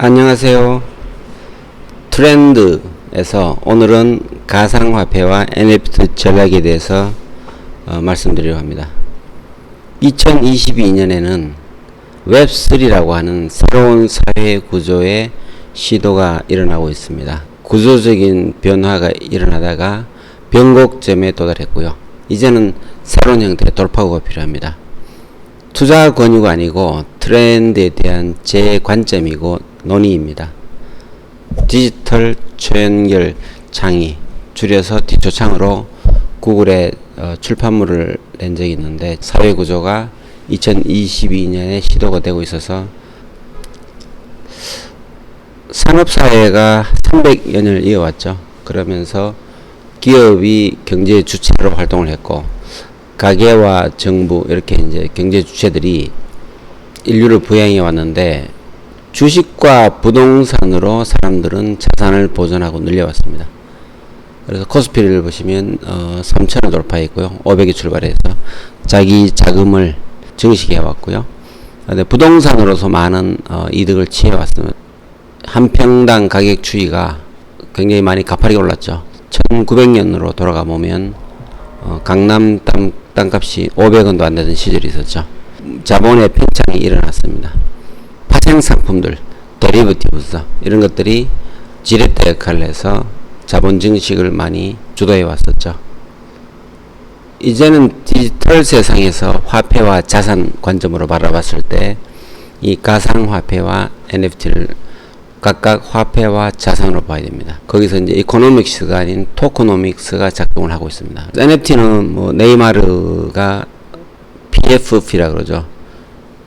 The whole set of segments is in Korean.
안녕하세요. 트렌드에서 오늘은 가상화폐와 NFT 전략에 대해서 말씀드리려고 합니다. 2022년에는 웹3라고 하는 새로운 사회 구조의 시도가 일어나고 있습니다. 구조적인 변화가 일어나다가 변곡점에 도달했고요. 이제는 새로운 형태의 돌파구가 필요합니다. 투자 권유가 아니고 트렌드에 대한 제 관점이고 논의입니다. 디지털 초연결 창의, 줄여서 디초창으로 구글에 출판물을 낸 적이 있는데, 사회구조가 2022년에 시도가 되고 있어서 산업사회가 300여 년을 이어왔죠. 그러면서 기업이 경제 주체로 활동을 했고, 가계와 정부 이렇게 이제 경제 주체들이 인류를 부양해 왔는데, 주식과 부동산으로 사람들은 자산을 보존하고 늘려왔습니다. 그래서 코스피를 보시면 3,000을 돌파했고요. 500이 출발해서 자기 자금을 증식해 왔고요. 근데 부동산으로서 많은 이득을 취해 왔습니다. 한 평당 가격 추이가 굉장히 많이 가파르게 올랐죠. 1900년으로 돌아가 보면 강남 땅값이 500원도 안 되던 시절이 있었죠. 자본의 팽창이 일어났습니다. 파생 상품들, 데리버티브스 이런 것들이 지렛대 역할을 해서 자본 증식을 많이 주도해 왔었죠. 이제는 디지털 세상에서 화폐와 자산 관점으로 바라봤을 때 이 가상화폐와 NFT를 각각 화폐와 자산으로 봐야 됩니다. 거기서 이제 이코노믹스가 아닌 토코노믹스가 작동을 하고 있습니다. NFT는 뭐 네이마르가 PFP라 그러죠.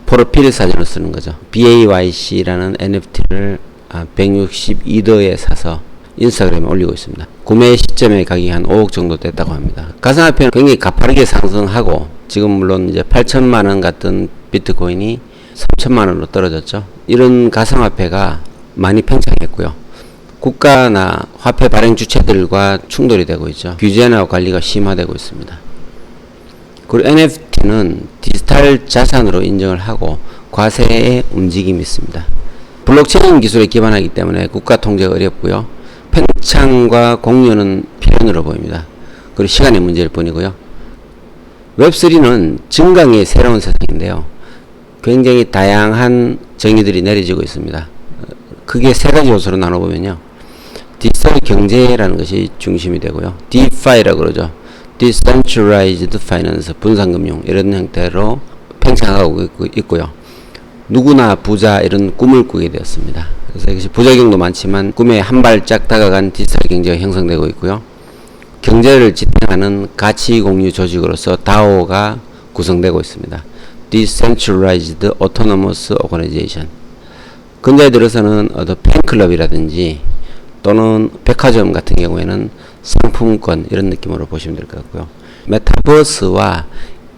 프로필 사진을 쓰는 거죠. BAYC라는 NFT를 162더에 사서 인스타그램에 올리고 있습니다. 구매 시점의 가격이 한 5억 정도 됐다고 합니다. 가상화폐는 굉장히 가파르게 상승하고, 지금 물론 이제 8천만원 같은 비트코인이 3천만원으로 떨어졌죠. 이런 가상화폐가 많이 팽창했고요. 국가나 화폐 발행 주체들과 충돌이 되고 있죠. 규제나 관리가 심화되고 있습니다. 그리고 NFT는 디지털 자산으로 인정을 하고 과세의 움직임이 있습니다. 블록체인 기술에 기반하기 때문에 국가 통제가 어렵고요. 팽창과 공유는 필연으로 보입니다. 그리고 시간의 문제일 뿐이고요. 웹3는 증강의 새로운 세상인데요. 굉장히 다양한 정의들이 내려지고 있습니다. 크게 세 가지 요소로 나눠보면요. 디지털 경제라는 것이 중심이 되고요. DeFi라고 그러죠. Decentralized Finance, 분산금융 이런 형태로 팽창하고 있고요. 누구나 부자 이런 꿈을 꾸게 되었습니다. 그래서 이것이 부작용도 많지만 꿈에 한 발짝 다가간 디지털 경제가 형성되고 있고요. 경제를 지탱하는 가치 공유 조직으로서 DAO가 구성되고 있습니다. Decentralized Autonomous Organization. 근자에 들어서는 팬클럽이라든지 또는 백화점 같은 경우에는 상품권 이런 느낌으로 보시면 될 것 같고요. 메타버스와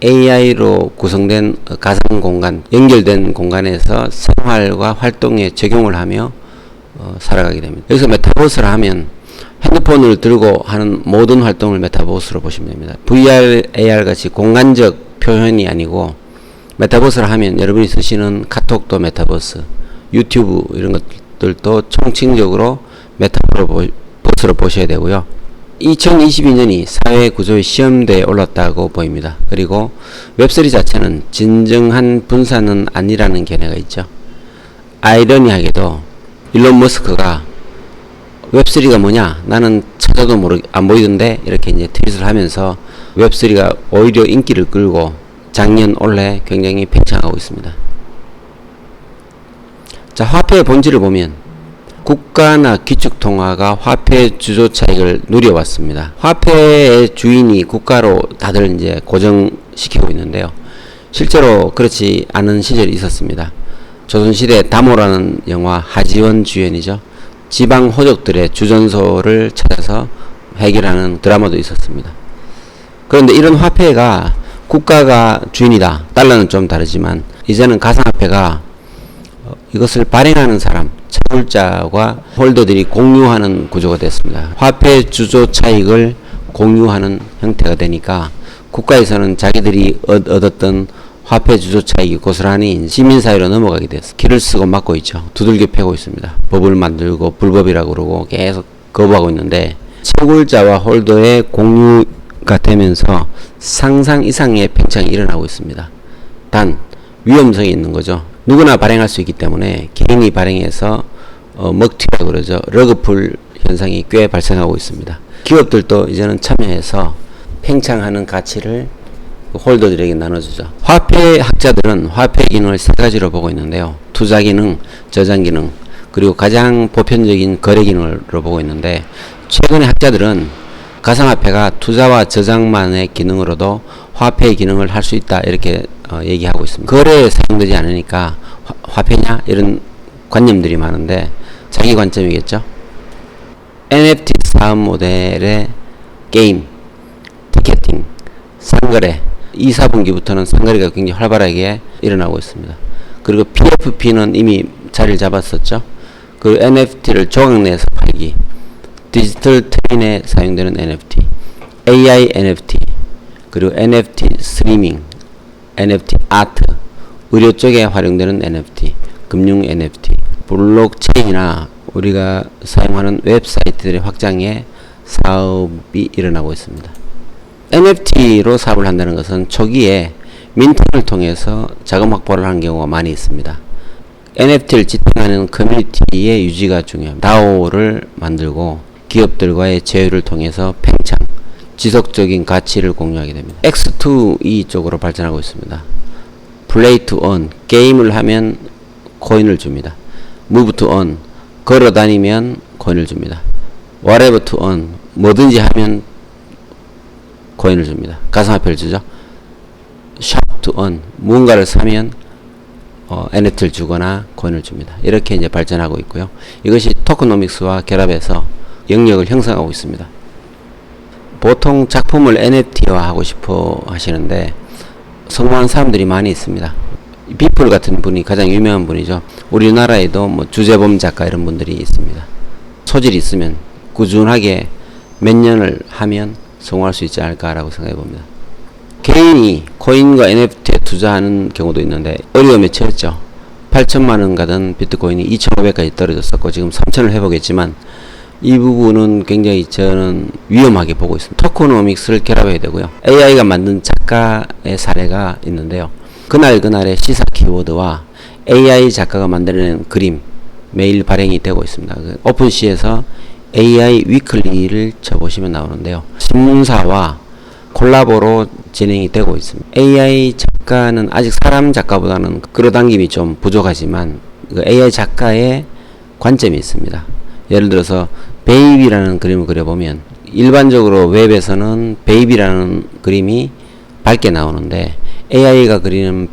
AI로 구성된 가상 공간, 연결된 공간에서 생활과 활동에 적용을 하며 살아가게 됩니다. 여기서 메타버스를 하면 핸드폰을 들고 하는 모든 활동을 메타버스로 보시면 됩니다. VR, AR 같이 공간적 표현이 아니고, 메타버스를 하면 여러분이 쓰시는 카톡도 메타버스, 유튜브 이런 것들도 총칭적으로 메타버스로 보셔야 되고요. 2022년이 사회 구조의 시험대에 올랐다고 보입니다. 그리고 웹3 자체는 진정한 분산은 아니라는 견해가 있죠. 아이러니하게도 일론 머스크가 웹3가 뭐냐? 나는 찾아도 안 보이던데? 이렇게 이제 트윗을 하면서 웹3가 오히려 인기를 끌고 작년 올해 굉장히 팽창하고 있습니다. 자, 화폐의 본질을 보면 국가나 기축통화가 화폐 주조 차익을 누려왔습니다. 화폐의 주인이 국가로 다들 이제 고정시키고 있는데요. 실제로 그렇지 않은 시절이 있었습니다. 조선시대 다모라는 영화, 하지원 주연이죠. 지방 호족들의 주전소를 찾아서 해결하는 드라마도 있었습니다. 그런데 이런 화폐가 국가가 주인이다. 달러는 좀 다르지만 이제는 가상화폐가 이것을 발행하는 사람, 채굴자와 홀더들이 공유하는 구조가 됐습니다. 화폐 주조 차익을 공유하는 형태가 되니까 국가에서는 자기들이 얻었던 화폐 주조 차익이 고스란히 시민사회로 넘어가게 됐어. 길을 쓰고 막고 있죠. 두들겨 패고 있습니다. 법을 만들고 불법이라고 그러고 계속 거부하고 있는데 채굴자와 홀더의 공유가 되면서 상상 이상의 팽창이 일어나고 있습니다. 단 위험성이 있는 거죠. 누구나 발행할 수 있기 때문에 개인이 발행해서 먹튀라고 그러죠. 러그풀 현상이 꽤 발생하고 있습니다. 기업들도 이제는 참여해서 팽창하는 가치를 홀더들에게 나눠주죠. 화폐 학자들은 화폐 기능을 세 가지로 보고 있는데요. 투자 기능, 저장 기능, 그리고 가장 보편적인 거래 기능으로 보고 있는데, 최근에 학자들은 가상화폐가 투자와 저장만의 기능으로도 화폐의 기능을 할 수 있다 이렇게 얘기하고 있습니다. 거래에 사용되지 않으니까 화폐냐 이런 관념들이 많은데 자기 관점이겠죠. NFT 사업 모델의 게임, 티켓팅, 상거래 2, 4분기부터는 상거래가 굉장히 활발하게 일어나고 있습니다. 그리고 PFP는 이미 자리를 잡았었죠. 그 NFT를 조각 내서 팔기, 디지털 트윈에 사용되는 NFT, AI NFT, 그리고 NFT 스트리밍, NFT 아트, 의료 쪽에 활용되는 NFT, 금융 NFT, 블록체인이나 우리가 사용하는 웹사이트들의 확장에 사업이 일어나고 있습니다. NFT로 사업을 한다는 것은 초기에 민팅을 통해서 자금 확보를 하는 경우가 많이 있습니다. NFT를 지탱하는 커뮤니티의 유지가 중요합니다. DAO를 만들고 기업들과의 제휴를 통해서 팽창, 지속적인 가치를 공유하게 됩니다. X2E 쪽으로 발전하고 있습니다. Play to earn, 게임을 하면 코인을 줍니다. Move to earn, 걸어 다니면 코인을 줍니다. Whatever to earn, 뭐든지 하면 코인을 줍니다. 가상화폐를 주죠. Shop to earn, 무언가를 사면 NFT를 주거나 코인을 줍니다. 이렇게 이제 발전하고 있고요. 이것이 토크노믹스와 결합해서 영역을 형성하고 있습니다. 보통 작품을 NFT화 하고 싶어 하시는데 성공한 사람들이 많이 있습니다. 비플 같은 분이 가장 유명한 분이죠. 우리나라에도 뭐 주재범 작가 이런 분들이 있습니다. 소질이 있으면 꾸준하게 몇 년을 하면 성공할 수 있지 않을까라고 생각해 봅니다. 개인이 코인과 NFT에 투자하는 경우도 있는데 어려움에 처했죠. 8천만원 가던 비트코인이 2,500까지 떨어졌었고 지금 3천을 회복했지만 이 부분은 굉장히 저는 위험하게 보고 있습니다. 토크노믹스를 결합해야 되고요. AI가 만든 작가의 사례가 있는데요. 그날그날의 시사 키워드와 AI 작가가 만들어낸 그림 매일 발행이 되고 있습니다. 오픈시에서 AI 위클리를 쳐보시면 나오는데요. 신문사와 콜라보로 진행이 되고 있습니다. AI 작가는 아직 사람 작가보다는 끌어당김이 좀 부족하지만 그 AI 작가의 관점이 있습니다. 예를 들어서 베이비라는 그림을 그려보면 일반적으로 웹에서는 베이비라는 그림이 밝게 나오는데 AI가 그리는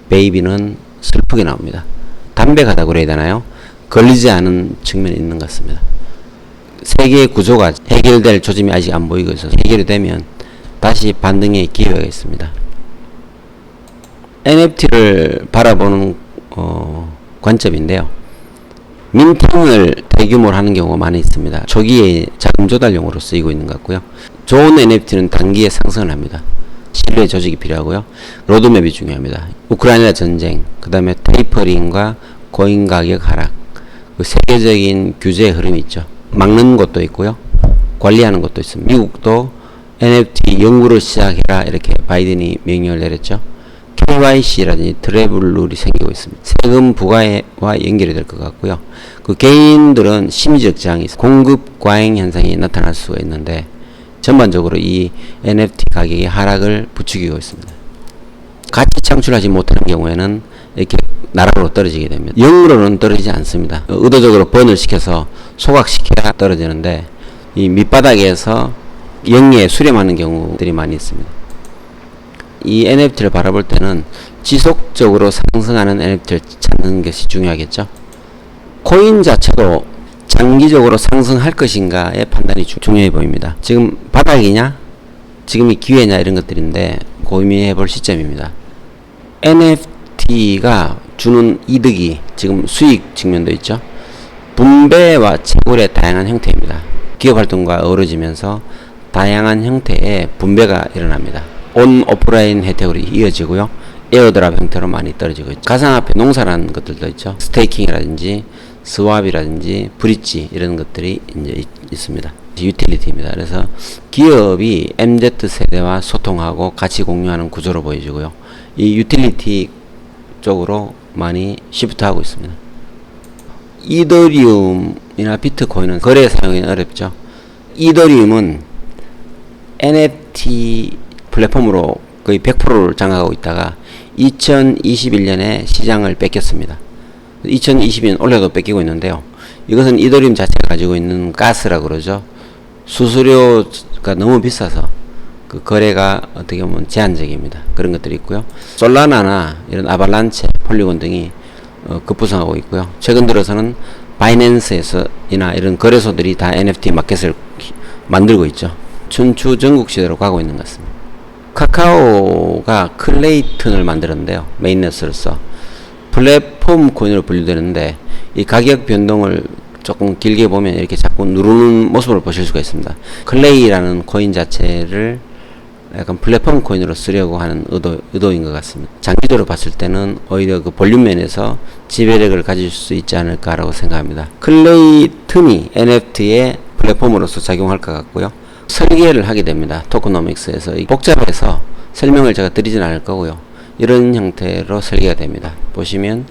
베이비는 슬프게 나옵니다. 담백하다고 그래야 되나요? 걸리지 않은 측면이 있는 것 같습니다. 세계의 구조가 해결될 조짐이 아직 안 보이고 있어서 해결이 되면 다시 반등의 기회가 있습니다. NFT를 바라보는 관점인데요. 민팅을 대규모로 하는 경우가 많이 있습니다. 초기에 자금 조달용으로 쓰이고 있는 것 같고요. 좋은 NFT는 단기에 상승을 합니다. 신뢰 조직이 필요하고요. 로드맵이 중요합니다. 우크라이나 전쟁, 그 다음에 테이퍼링과 코인 가격 하락, 그 세계적인 규제의 흐름이 있죠. 막는 것도 있고요. 관리하는 것도 있습니다. 미국도 NFT 연구를 시작해라 이렇게 바이든이 명령을 내렸죠. KYC라든지 트래블 룰이 생기고 있습니다. 세금 부과와 연결이 될 것 같고요. 그 개인들은 심리적 저항이 있습니다. 공급 과잉 현상이 나타날 수가 있는데 전반적으로 이 NFT 가격의 하락을 부추기고 있습니다. 가치 창출하지 못하는 경우에는 이렇게 나락으로 떨어지게 됩니다. 0으로는 떨어지지 않습니다. 의도적으로 번을 시켜서 소각시켜야 떨어지는데 이 밑바닥에서 영리에 수렴하는 경우들이 많이 있습니다. 이 NFT를 바라볼 때는 지속적으로 상승하는 NFT를 찾는 것이 중요하겠죠. 코인 자체도 장기적으로 상승할 것인가의 판단이 중요해 보입니다. 지금 바닥이냐 지금이 기회냐 이런 것들인데 고민해 볼 시점입니다. NFT가 주는 이득이 지금 수익 측면도 있죠. 분배와 채굴의 다양한 형태입니다. 기업 활동과 어우러지면서 다양한 형태의 분배가 일어납니다. 온 오프라인 혜택으로 이어지고요. 에어드랍 형태로 많이 떨어지고 있죠. 가상화폐 농사라는 것들도 있죠. 스테이킹이라든지 스왑이라든지 브릿지 이런 것들이 이제 있습니다. 유틸리티입니다. 그래서 기업이 MZ 세대와 소통하고 같이 공유하는 구조로 보여지고요. 이 유틸리티 쪽으로 많이 시프트하고 있습니다. 이더리움이나 비트코인은 거래 사용이 어렵죠. 이더리움은 NFT 플랫폼으로 거의 100%를 장악하고 있다가 2021년에 시장을 뺏겼습니다. 2022년 올해도 뺏기고 있는데요. 이것은 이더리움 자체가 가지고 있는 가스라고 그러죠. 수수료가 너무 비싸서 그 거래가 어떻게 보면 제한적입니다. 그런 것들이 있고요. 솔라나나 이런 아발란체, 폴리곤 등이 급부상하고 있고요. 최근 들어서는 바이낸스에서 이나 이런 거래소들이 다 NFT 마켓을 만들고 있죠. 춘추 전국 시대로 가고 있는 것 같습니다. 카카오가 클레이튼을 만들었는데요. 메인넷으로서 플랫폼 코인으로 분류되는데 이 가격 변동을 조금 길게 보면 이렇게 자꾸 누르는 모습을 보실 수가 있습니다. 클레이라는 코인 자체를 약간 플랫폼 코인으로 쓰려고 하는 의도인 것 같습니다. 장기적으로 봤을 때는 오히려 그 볼륨 면에서 지배력을 가질 수 있지 않을까라고 생각합니다. 클레이튼이 NFT의 플랫폼으로서 작용할 것 같고요. 설계를 하게 됩니다. 토크노믹스에서 복잡해서 설명을 제가 드리진 않을 거고요. 이런 형태로 설계가 됩니다. 보시면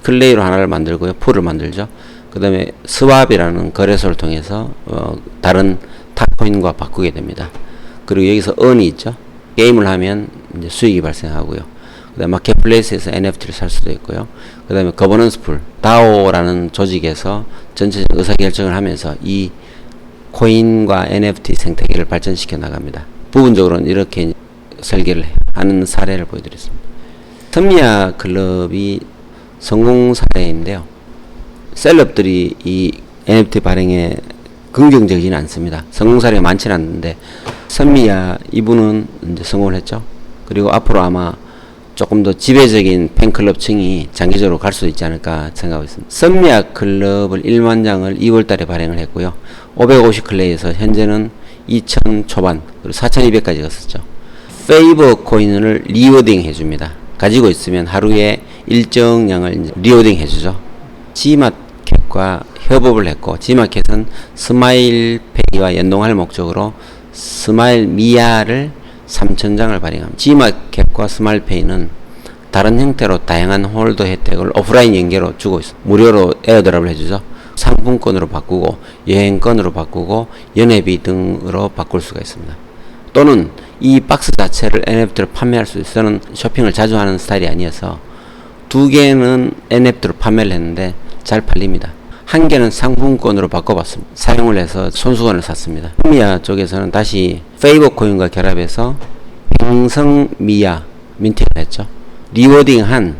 클레이로 하나를 만들고요. 풀을 만들죠. 그 다음에 스왑이라는 거래소를 통해서 다른 탑코인과 바꾸게 됩니다. 그리고 여기서 earn이 있죠. 게임을 하면 이제 수익이 발생하고요. 그 다음에 마켓플레이스에서 NFT를 살 수도 있고요. 그 다음에 거버넌스 풀, DAO라는 조직에서 전체적 의사결정을 하면서 이 코인과 NFT 생태계를 발전시켜 나갑니다. 부분적으로는 이렇게 설계를 하는 사례를 보여드렸습니다. 선미야 클럽이 성공 사례인데요. 셀럽들이 이 NFT 발행에 긍정적이지는 않습니다. 성공 사례가 많지는 않는데 선미야 이분은 이제 성공을 했죠. 그리고 앞으로 아마 조금 더 지배적인 팬클럽층이 장기적으로 갈 수 있지 않을까 생각하고 있습니다. 선미야 클럽을 1만 장을 2월 달에 발행을 했고요. 550클레이에서 현재는 2000 초반 그리고 4200까지 갔었죠. 페이버 코인을 리워딩 해줍니다. 가지고 있으면 하루에 일정량을 이제 리워딩 해주죠. G마켓과 협업을 했고 G마켓은 스마일페이와 연동할 목적으로 스마일미아를 3000장을 발행합니다. G마켓과 스마일페이는 다른 형태로 다양한 홀더 혜택을 오프라인 연계로 주고 있습니다. 무료로 에어드랍을 해주죠. 상품권으로 바꾸고 여행권으로 바꾸고 연회비 등으로 바꿀 수가 있습니다. 또는 이 박스 자체를 NFT로 판매할 수 있어요. 저는 쇼핑을 자주 하는 스타일이 아니어서 두 개는 NFT로 판매를 했는데 잘 팔립니다. 한 개는 상품권으로 바꿔봤습니다. 사용을 해서 손수건을 샀습니다. 미아 쪽에서는 다시 페이버 코인과 결합해서 행성미아 민트를 했죠. 리워딩한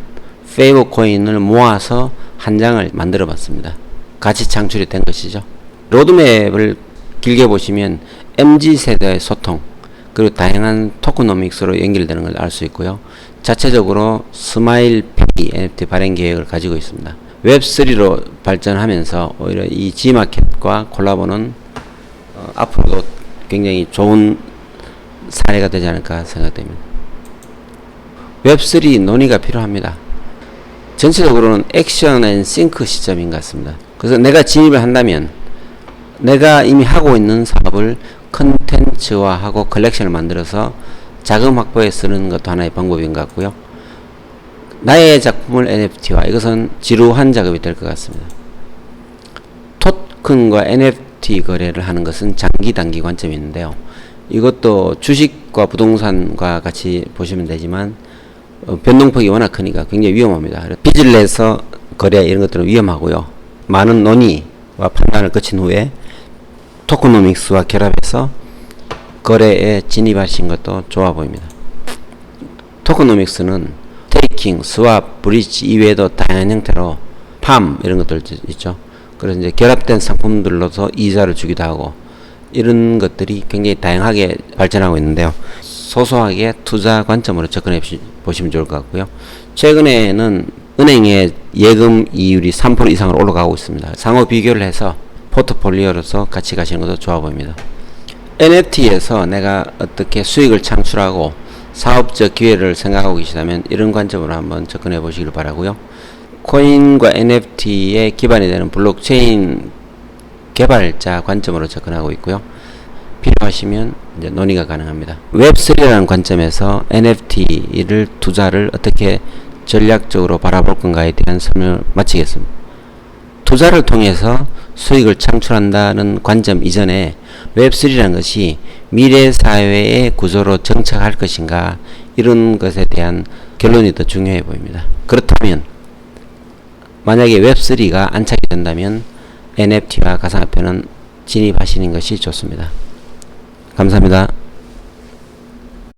페이버 코인을 모아서 한 장을 만들어 봤습니다. 같이 창출이 된 것이죠. 로드맵을 길게 보시면 MZ세대의 소통 그리고 다양한 토크노믹스로 연결되는 걸 알 수 있고요. 자체적으로 스마일페이 NFT 발행 계획을 가지고 있습니다. 웹3로 발전하면서 오히려 이 G마켓과 콜라보는 앞으로도 굉장히 좋은 사례가 되지 않을까 생각됩니다. 웹3 논의가 필요합니다. 전체적으로는 액션 앤 싱크 시점인 것 같습니다. 그래서 내가 진입을 한다면 내가 이미 하고 있는 사업을 컨텐츠화하고 컬렉션을 만들어서 자금 확보에 쓰는 것도 하나의 방법인 것 같고요. 나의 작품을 NFT화, 이것은 지루한 작업이 될 것 같습니다. 토큰과 NFT 거래를 하는 것은 장기 단기 관점이 있는데요. 이것도 주식과 부동산과 같이 보시면 되지만 변동폭이 워낙 크니까 굉장히 위험합니다. 빚을 내서 거래 이런 것들은 위험하고요. 많은 논의와 판단을 거친 후에 토크노믹스와 결합해서 거래에 진입하신 것도 좋아 보입니다. 토크노믹스는 스테이킹, 스왑, 브릿지 이외에도 다양한 형태로 팜 이런 것들 있죠. 그래서 이제 결합된 상품들로서 이자를 주기도 하고 이런 것들이 굉장히 다양하게 발전하고 있는데요. 소소하게 투자 관점으로 접근해 보시면 좋을 것 같고요. 최근에는 은행의 예금 이율이 3% 이상으로 올라가고 있습니다. 상호 비교를 해서 포트폴리오로서 같이 가시는 것도 좋아 보입니다. NFT에서 내가 어떻게 수익을 창출하고 사업적 기회를 생각하고 계시다면 이런 관점으로 한번 접근해 보시길 바라고요. 코인과 NFT에 기반이 되는 블록체인 개발자 관점으로 접근하고 있고요. 필요하시면 이제 논의가 가능합니다. 웹3라는 관점에서 NFT를 투자를 어떻게 전략적으로 바라볼 건가에 대한 설명을 마치겠습니다. 투자를 통해서 수익을 창출한다는 관점 이전에 웹3라는 것이 미래 사회의 구조로 정착할 것인가, 이런 것에 대한 결론이 더 중요해 보입니다. 그렇다면 만약에 웹3가 안착이 된다면 NFT와 가상화폐는 진입하시는 것이 좋습니다. 감사합니다.